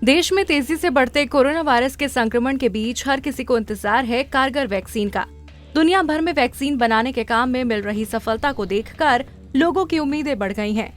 देश में तेजी से बढ़ते कोरोना वायरस के संक्रमण के बीच हर किसी को इंतजार है कारगर वैक्सीन का। दुनिया भर में वैक्सीन बनाने के काम में मिल रही सफलता को देखकर लोगों की उम्मीदें बढ़ गई हैं।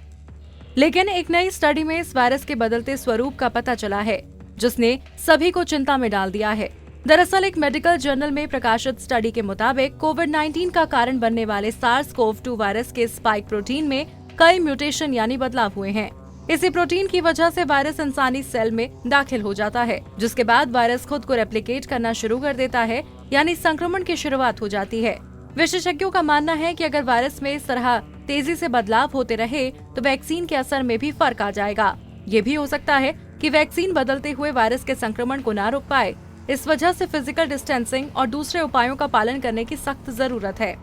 लेकिन एक नई स्टडी में इस वायरस के बदलते स्वरूप का पता चला है, जिसने सभी को चिंता में डाल दिया है। दरअसल एक मेडिकल जर्नल में प्रकाशित स्टडी के मुताबिक कोविड-19 का कारण बनने वाले SARS-CoV-2 वायरस के स्पाइक प्रोटीन में कई म्यूटेशन यानी बदलाव हुए हैं। इसी प्रोटीन की वजह से वायरस इंसानी सेल में दाखिल हो जाता है, जिसके बाद वायरस खुद को रेप्लिकेट करना शुरू कर देता है, यानी संक्रमण की शुरुआत हो जाती है। विशेषज्ञों का मानना है कि अगर वायरस में इस तरह तेजी से बदलाव होते रहे तो वैक्सीन के असर में भी फर्क आ जाएगा। ये भी हो सकता है कि वैक्सीन बदलते हुए वायरस के संक्रमण को न रोक पाए। इस वजह से फिजिकल डिस्टेंसिंग और दूसरे उपायों का पालन करने की सख्त जरूरत है।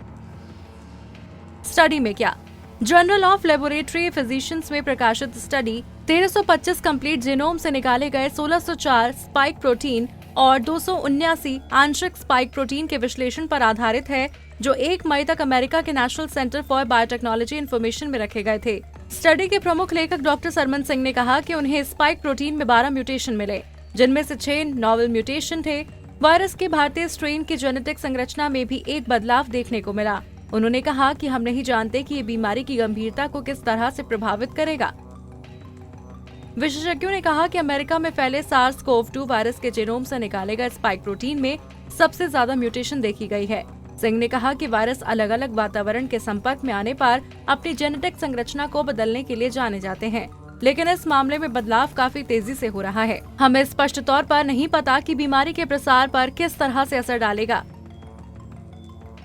स्टडी में क्या? जर्नल ऑफ लेबोरेटरी फिजिशियंस में प्रकाशित स्टडी 1325 कंप्लीट जीनोम से निकाले गए 1604 स्पाइक प्रोटीन और 279 आंशिक स्पाइक प्रोटीन के विश्लेषण पर आधारित है, जो 1 मई तक अमेरिका के national centre for biotechnology information में रखे गए थे। स्टडी के प्रमुख लेखक डॉक्टर सरमन सिंह ने कहा कि उन्हें स्पाइक प्रोटीन में 12 म्यूटेशन मिले, जिनमें से 6 नॉवेल म्यूटेशन थे। वायरस के भारतीय स्ट्रेन की जेनेटिक संरचना में भी एक बदलाव देखने को मिला। उन्होंने कहा कि हम नहीं जानते कि ये बीमारी की गंभीरता को किस तरह से प्रभावित करेगा। विशेषज्ञों ने कहा कि अमेरिका में फैले SARS-CoV-2 वायरस के जीनोम से निकाले गए स्पाइक प्रोटीन में सबसे ज्यादा म्यूटेशन देखी गई है। सिंह ने कहा कि वायरस अलग अलग वातावरण के संपर्क में आने पर अपनी जेनेटिक संरचना को बदलने के लिए जाने जाते हैं, लेकिन इस मामले में बदलाव काफी तेजी से हो रहा है। हमें स्पष्ट तौर पर नहीं पता कि बीमारी के प्रसार पर किस तरह से असर डालेगा।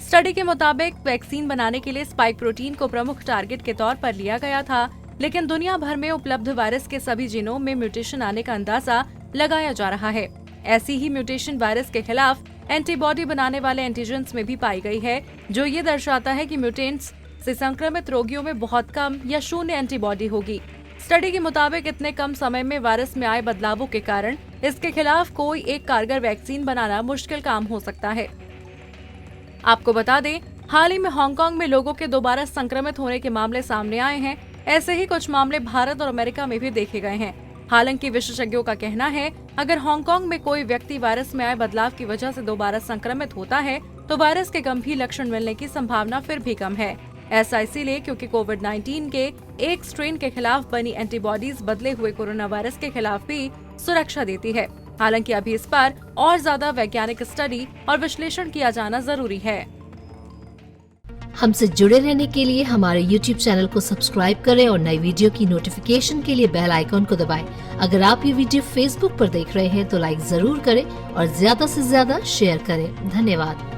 स्टडी के मुताबिक वैक्सीन बनाने के लिए स्पाइक प्रोटीन को प्रमुख टारगेट के तौर पर लिया गया था, लेकिन दुनिया भर में उपलब्ध वायरस के सभी जीनोम में म्यूटेशन आने का अंदाजा लगाया जा रहा है। ऐसी ही म्यूटेशन वायरस के खिलाफ एंटीबॉडी बनाने वाले एंटीजेंस में भी पाई गई है, जो ये दर्शाता है कि म्यूटेंट्स से संक्रमित रोगियों में बहुत कम या शून्य एंटीबॉडी होगी। स्टडी के मुताबिक इतने कम समय में वायरस में आए बदलावों के कारण इसके खिलाफ कोई एक कारगर वैक्सीन बनाना मुश्किल काम हो सकता है। आपको बता दें, हाल ही में हांगकांग में लोगों के दोबारा संक्रमित होने के मामले सामने आए हैं। ऐसे ही कुछ मामले भारत और अमेरिका में भी देखे गए हैं। हालांकि विशेषज्ञों का कहना है, अगर हांगकांग में कोई व्यक्ति वायरस में आए बदलाव की वजह से दोबारा संक्रमित होता है तो वायरस के गंभीर लक्षण मिलने की संभावना फिर भी कम है। ऐसा इसीलिए क्योंकि कोविड-19 के एक स्ट्रेन के खिलाफ बनी एंटीबॉडीज बदले हुए कोरोना वायरस के खिलाफ भी सुरक्षा देती है। हालांकि अभी इस पर और ज्यादा वैज्ञानिक स्टडी और विश्लेषण किया जाना जरूरी है। हमसे जुड़े रहने के लिए हमारे YouTube चैनल को सब्सक्राइब करें और नई वीडियो की नोटिफिकेशन के लिए बेल आइकॉन को दबाएं। अगर आप ये वीडियो Facebook पर देख रहे हैं तो लाइक जरूर करें और ज्यादा से ज्यादा शेयर करें। धन्यवाद।